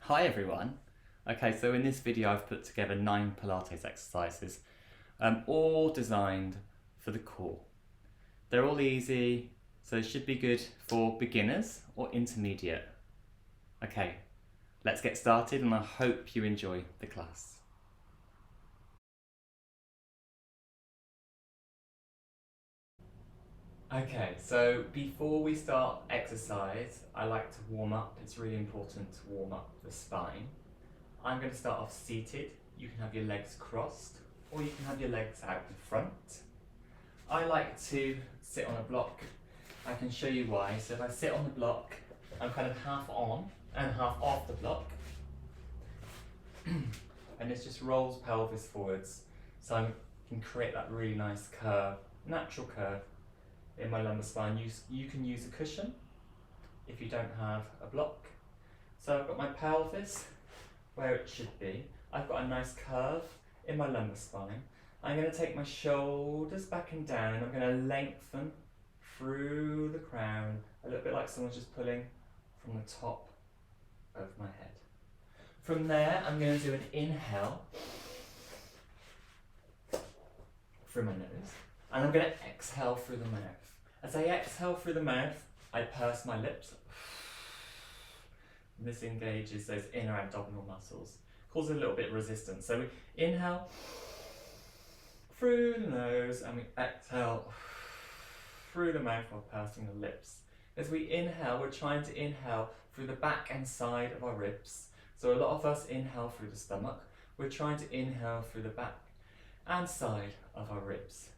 Hi everyone. Okay, so in this video I've put together 9 Pilates exercises, all designed for the core. They're all easy, so it should be good for beginners or intermediate. Okay, let's get started and I hope you enjoy the class. Okay, so before we start exercise, I like to warm up. It's really important to warm up the spine. I'm going to start off seated. You can have your legs crossed or you can have your legs out in front. I like to sit on a block. I can show you why. So if I sit on the block, I'm kind of half on and half off the block. And this just rolls pelvis forwards. So I can create that really nice curve, natural curve in my lumbar spine. You can use a cushion if you don't have a block. So I've got my pelvis where it should be. I've got a nice curve in my lumbar spine. I'm going to take my shoulders back and down and I'm going to lengthen through the crown, a little bit like someone's just pulling from the top of my head. From there, I'm going to do an inhale through my nose, and I'm going to exhale through the mouth. As I exhale through the mouth, I purse my lips. This engages those inner abdominal muscles, causes a little bit of resistance. So we inhale through the nose and we exhale through the mouth while pursing the lips. As we inhale, we're trying to inhale through the back and side of our ribs. So a lot of us inhale through the stomach. We're trying to inhale through the back and side of our ribs.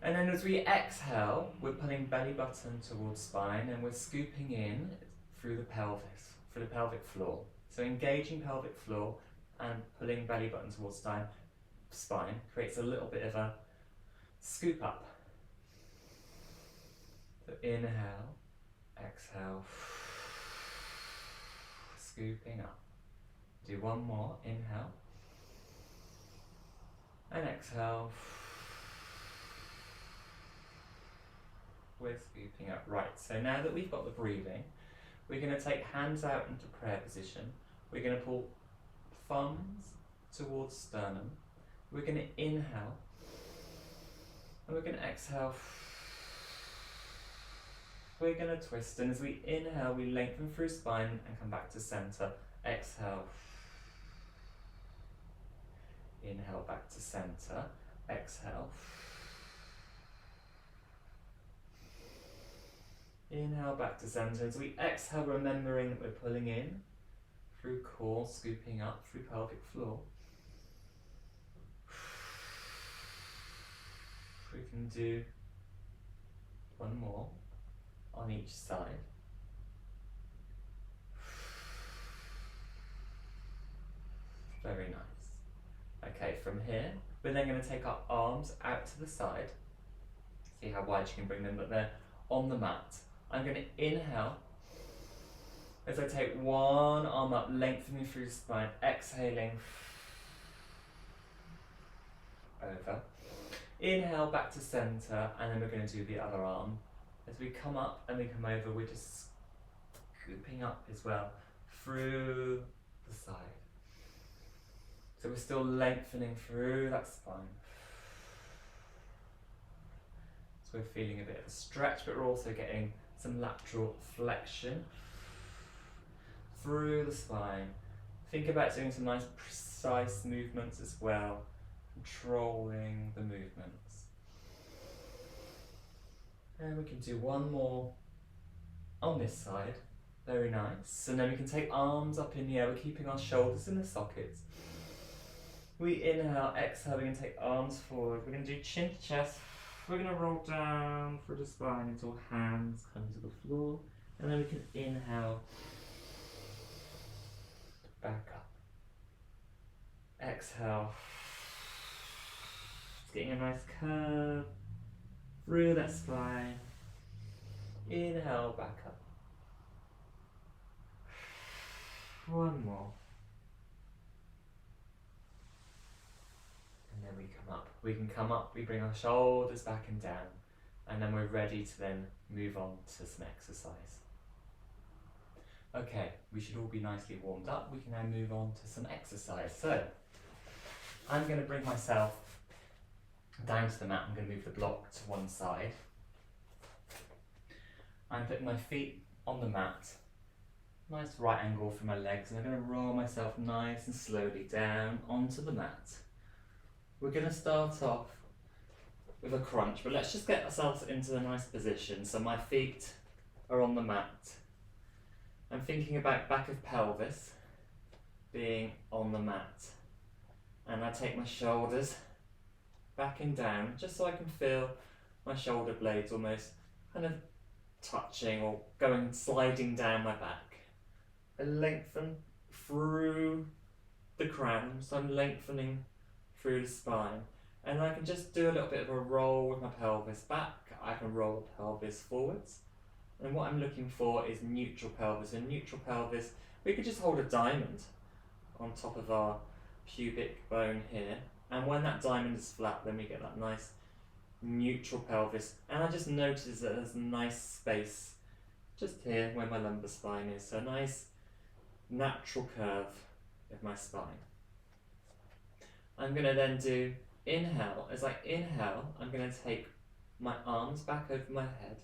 And then as we exhale, we're pulling belly button towards spine and we're scooping in through the pelvis, through the pelvic floor. So engaging pelvic floor and pulling belly button towards spine creates a little bit of a scoop up. So inhale, exhale, scooping up. Do one more, inhale, and exhale. We're scooping up. Right, so now that we've got the breathing, we're going to take hands out into prayer position. We're going to pull thumbs towards sternum. We're going to inhale, and we're going to exhale. We're going to twist, and as we inhale, we lengthen through spine and come back to center. Exhale. Inhale back to center. Exhale. Inhale back to center. As we exhale, remembering that we're pulling in through core, scooping up through pelvic floor. We can do one more on each side. Very nice. Okay, from here, we're then going to take our arms out to the side. See how wide you can bring them, but they're on the mat. I'm going to inhale as I take one arm up, lengthening through the spine, exhaling over. Inhale back to center, and then we're going to do the other arm. As we come up and we come over, we're just scooping up as well through the side. So we're still lengthening through that spine. So we're feeling a bit of a stretch, but we're also getting some lateral flexion through the spine. Think about doing some nice precise movements as well, controlling the movements. And we can do one more on this side. Very nice. And then we can take arms up in the air. We're keeping our shoulders in the sockets. We inhale, exhale, we're going to take arms forward. We're going to do chin to chest. We're going to roll down through the spine until hands come to the floor. And then we can inhale, back up. Exhale. Just getting a nice curve through that spine. Inhale, back up. One more. And then we come up. We can come up, we bring our shoulders back and down, and then we're ready to then move on to some exercise. Okay, we should all be nicely warmed up. We can now move on to some exercise. So, I'm going to bring myself down to the mat. I'm going to move the block to one side. I'm putting my feet on the mat, nice right angle for my legs, and I'm going to roll myself nice and slowly down onto the mat. We're going to start off with a crunch, but let's just get ourselves into a nice position. So my feet are on the mat. I'm thinking about back of pelvis being on the mat. And I take my shoulders back and down, just so I can feel my shoulder blades almost kind of touching or sliding down my back. I lengthen through the crown, so I'm lengthening through the spine. And I can just do a little bit of a roll with my pelvis back. I can roll the pelvis forwards. And what I'm looking for is neutral pelvis. In neutral pelvis, we could just hold a diamond on top of our pubic bone here. And when that diamond is flat, then we get that nice neutral pelvis. And I just notice that there's a nice space just here where my lumbar spine is. So a nice natural curve of my spine. I'm going to then do inhale. As I inhale, I'm going to take my arms back over my head.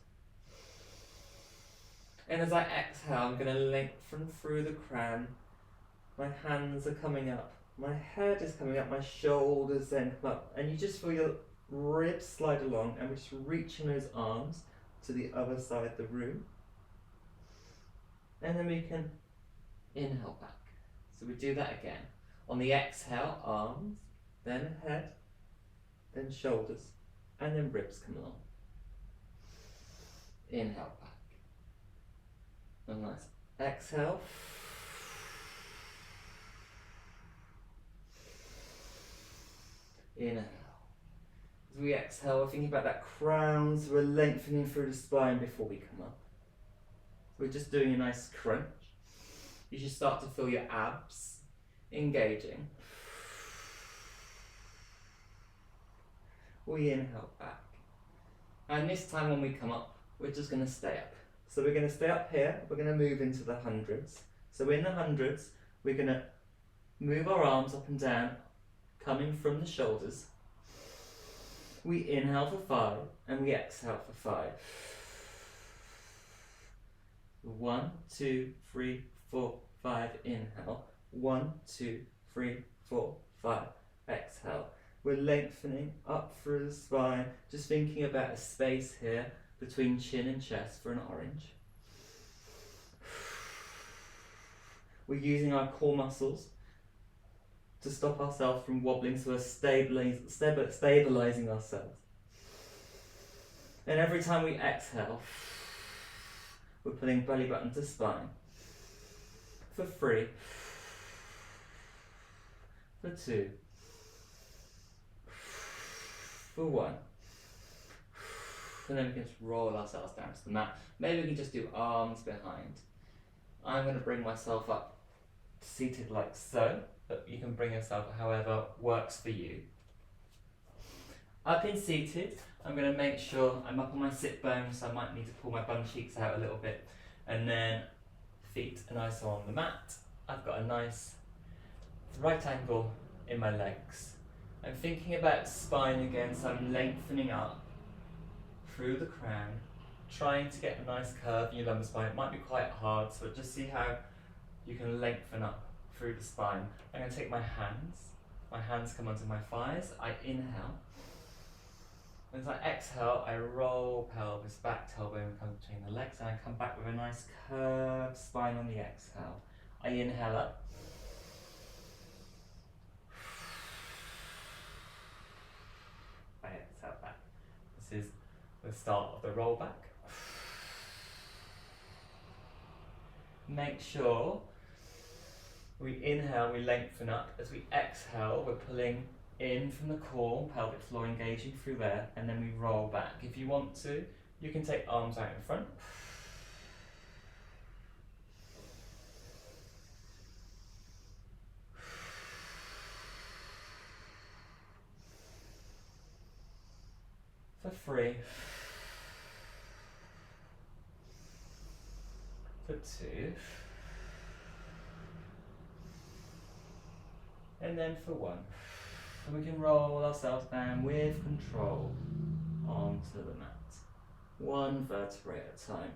And as I exhale, I'm going to lengthen through the crown. My hands are coming up. My head is coming up. My shoulders then come up. And you just feel your ribs slide along. And we're just reaching those arms to the other side of the room. And then we can inhale back. So we do that again. On the exhale, arms, then head, then shoulders, and then ribs come along. Inhale back. And nice. Exhale. Inhale. As we exhale, we're thinking about that crown, so we're lengthening through the spine before we come up. We're just doing a nice crunch. You should start to feel your abs engaging. We inhale back. And this time when we come up, we're just going to stay up. So we're going to stay up here, we're going to move into the hundreds. So in the hundreds, we're going to move our arms up and down, coming from the shoulders. We inhale for 5, and we exhale for 5. 1, 2, 3, 4, 5, inhale. 1, 2, 3, 4, 5, exhale. We're lengthening up through the spine, just thinking about a space here between chin and chest for an orange. We're using our core muscles to stop ourselves from wobbling, so we're stabilizing ourselves. And every time we exhale, we're putting belly button to spine. For 3, for 2, for 1. And then we can just roll ourselves down to the mat. Maybe we can just do arms behind. I'm going to bring myself up seated like so, but you can bring yourself however works for you. Up in seated, I'm going to make sure I'm up on my sit bones, so I might need to pull my bum cheeks out a little bit. And then feet are nice on the mat. I've got a nice right angle in my legs. I'm thinking about spine again, so I'm lengthening up through the crown, trying to get a nice curve in your lumbar spine. It might be quite hard, so just see how you can lengthen up through the spine. I'm going to take my hands come onto my thighs, I inhale. As I exhale, I roll pelvis back, tailbone comes between the legs, and I come back with a nice curved spine on the exhale. I inhale up. I exhale back. This is the start of the roll back. Make sure we inhale, we lengthen up. As we exhale, we're pulling in from the core, pelvic floor engaging through there, and then we roll back. If you want to, you can take arms out in front. For 3. For 2. And then for 1. And we can roll ourselves down with control onto the mat. 1 vertebrae at a time.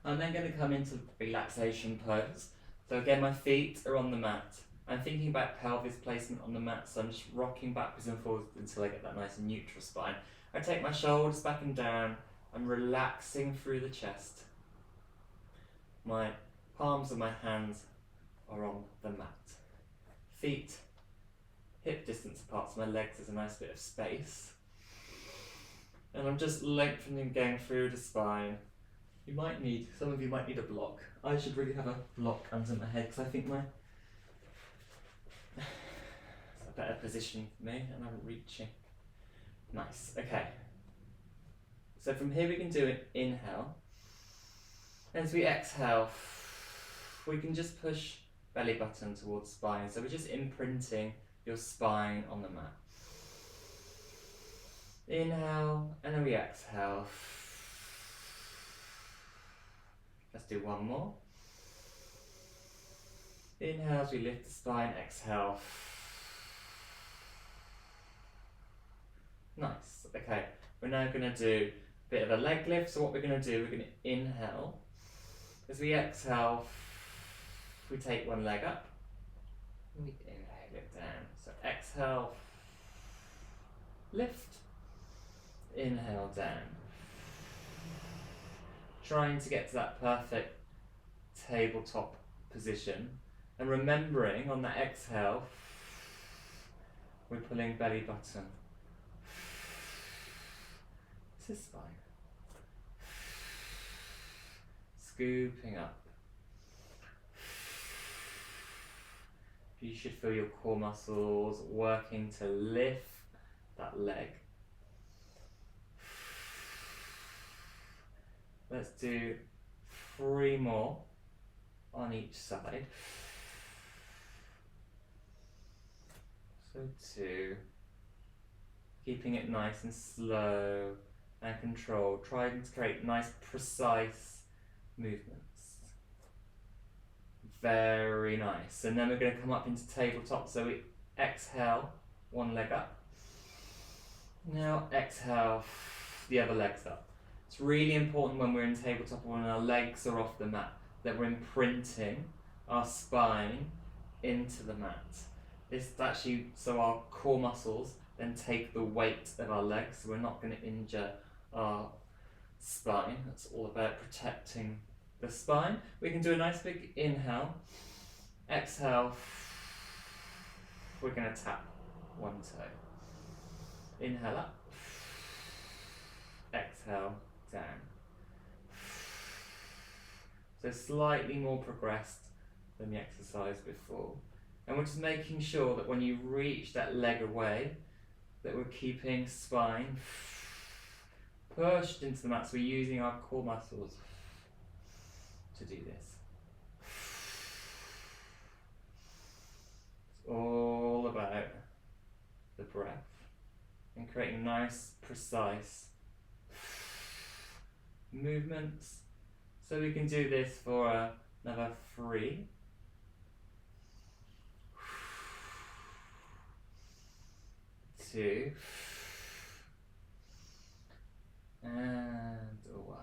I'm then going to come into relaxation pose. So again, my feet are on the mat. I'm thinking about pelvis placement on the mat, so I'm just rocking backwards and forwards until I get that nice neutral spine. I take my shoulders back and down. I'm relaxing through the chest. My palms of my hands are on the mat. Feet hip distance apart, so my legs there's a nice bit of space. And I'm just lengthening, going through the spine. Some of you might need a block. I should really have a block under my head because I think it's a better position for me and I'm reaching. Nice, okay. So from here we can do an inhale. As we exhale, we can just push belly button towards spine. So we're just imprinting your spine on the mat. Inhale, and then we exhale. Let's do 1 more. Inhale as we lift the spine, exhale. Nice, okay. We're now going to do a bit of a leg lift. So what we're going to do, we're going to inhale. As we exhale, we take 1 leg up. And we inhale it down. So exhale, lift, inhale down. Trying to get to that perfect tabletop position. And remembering on that exhale, we're pulling belly button. This is spine. Scooping up. You should feel your core muscles working to lift that leg. Let's do 3 more on each side. So 2. Keeping it nice and slow and controlled. Trying to create nice, precise movements. Very nice. And then we're going to come up into tabletop. So we exhale, 1 leg up. Now exhale, the other leg's up. It's really important when we're in tabletop, when our legs are off the mat, that we're imprinting our spine into the mat. It's actually so our core muscles then take the weight of our legs, so we're not going to injure our spine. That's all about protecting the spine. We can do a nice big inhale, exhale, we're going to tap 1 toe. Inhale up, exhale down. So slightly more progressed than the exercise before. And we're just making sure that when you reach that leg away, that we're keeping spine pushed into the mat. So we're using our core muscles to do this. It's all about the breath and creating nice, precise movements. So we can do this for another 3. Two, and 1.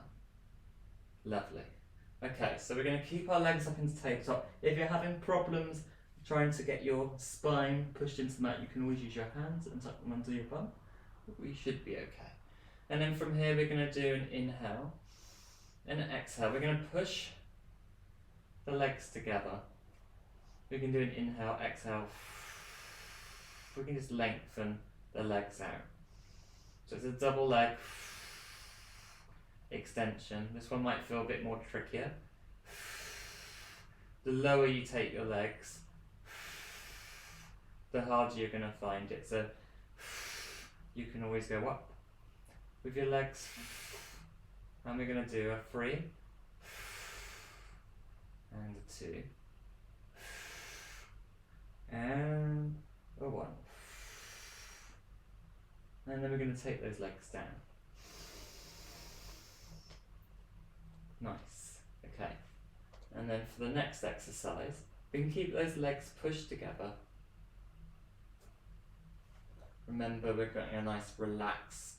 Lovely. Okay, so we're going to keep our legs up into tabletop. If you're having problems trying to get your spine pushed into the mat, you can always use your hands and tuck them under your bum. We should be okay. And then from here we're going to do an inhale and an exhale. We're going to push the legs together. We can do an inhale, exhale. We can just lengthen the legs out. So it's a double leg extension. This one might feel a bit more trickier. The lower you take your legs, the harder you're going to find it. So you can always go up with your legs. And we're going to do a 3 and a 2 and a 1. And then we're going to take those legs down. Nice. Okay. And then for the next exercise, we can keep those legs pushed together. Remember, we're getting a nice relaxed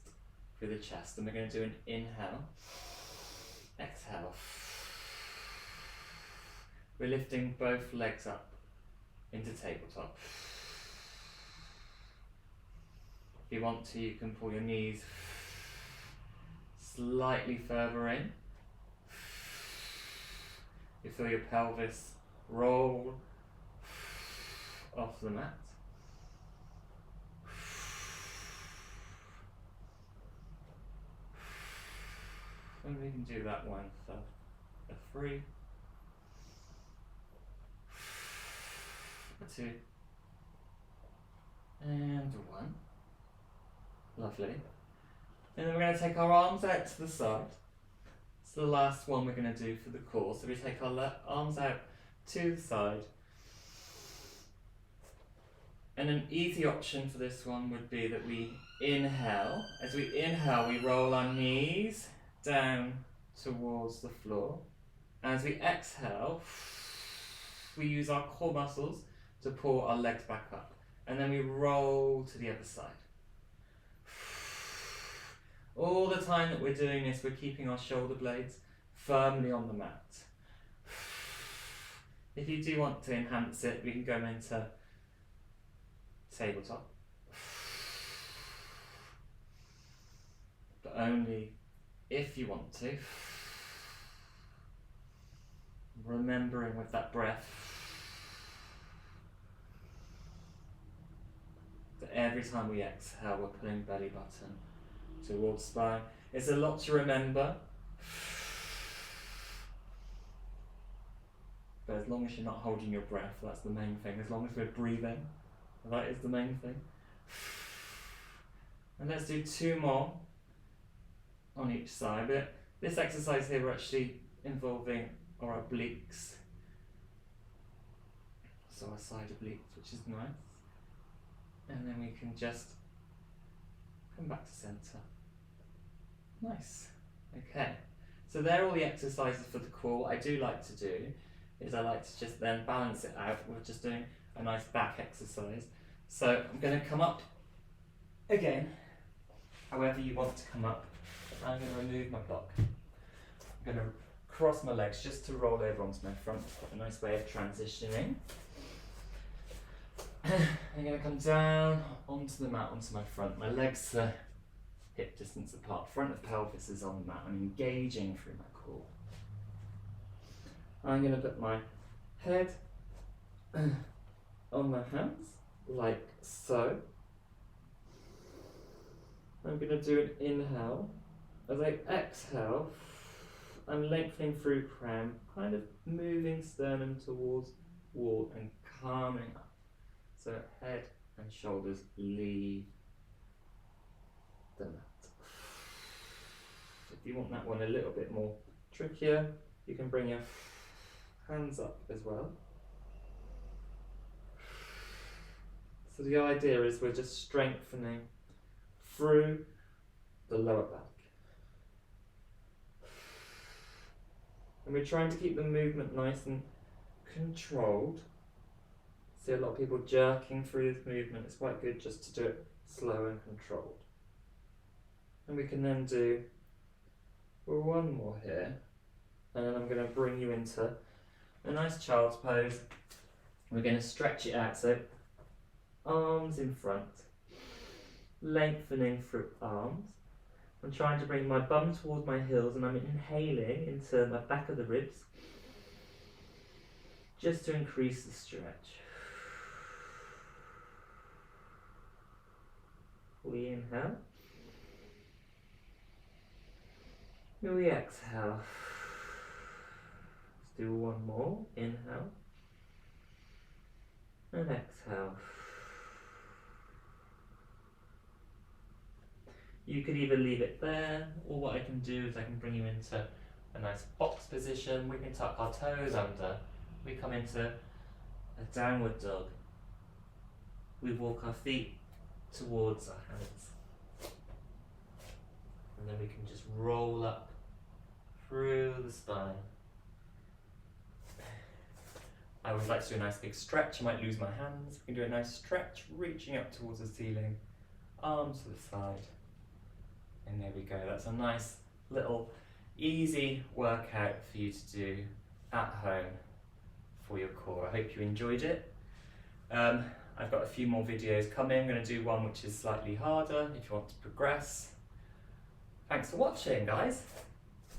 through the chest, and we're going to do an inhale, exhale. We're lifting both legs up into tabletop. If you want to, you can pull your knees slightly further in. You feel your pelvis roll off the mat. And we can do that one for a 3, a 2, and a 1. Lovely. And then we're going to take our arms out to the side. It's the last one we're going to do for the core. So we take our arms out to the side. And an easy option for this one would be that we inhale. As we inhale, we roll our knees down towards the floor. As we exhale, we use our core muscles to pull our legs back up. And then we roll to the other side. All the time that we're doing this, we're keeping our shoulder blades firmly on the mat. If you do want to enhance it, we can go into tabletop. But only if you want to. Remembering with that breath that every time we exhale, we're pulling belly button towards spine. It's a lot to remember, but as long as you're not holding your breath, that's the main thing. As long as we're breathing, that is the main thing. And let's do 2 more on each side. But this exercise here, we're actually involving our obliques, so our side obliques, which is nice. And then we can just come back to centre. Nice. Okay, so they're all the exercises for the core. What I do like to do is I like to just then balance it out with just doing a nice back exercise. So I'm going to come up again, however you want to come up. I'm going to remove my block. I'm going to cross my legs just to roll over onto my front. A nice way of transitioning. I'm going to come down onto the mat, onto my front. My legs are hip distance apart. Front of pelvis is on the mat. I'm engaging through my core. I'm going to put my head on my hands, like so. I'm going to do an inhale. As I exhale, I'm lengthening through crown, kind of moving sternum towards wall and calming up. So head and shoulders leave the mat. If you want that one a little bit more trickier, you can bring your hands up as well. So the idea is we're just strengthening through the lower back. And we're trying to keep the movement nice and controlled. See a lot of people jerking through this movement. It's quite good just to do it slow and controlled. And we can then do one more here. And then I'm going to bring you into a nice child's pose. We're going to stretch it out. So arms in front, lengthening through arms. I'm trying to bring my bum towards my heels and I'm inhaling into my back of the ribs just to increase the stretch. We inhale. We exhale. Let's do one more. Inhale. And exhale. You could either leave it there, or what I can do is I can bring you into a nice box position. We can tuck our toes under. We come into a downward dog. We walk our feet towards our hands. And then we can just roll up through the spine. I always like to do a nice big stretch. I might lose my hands. We can do a nice stretch, reaching up towards the ceiling. arms to the side, and there we go. That's a nice little easy workout for you to do at home for your core. I hope you enjoyed it. I've got a few more videos coming. I'm going to do one which is slightly harder if you want to progress. Thanks for watching, guys.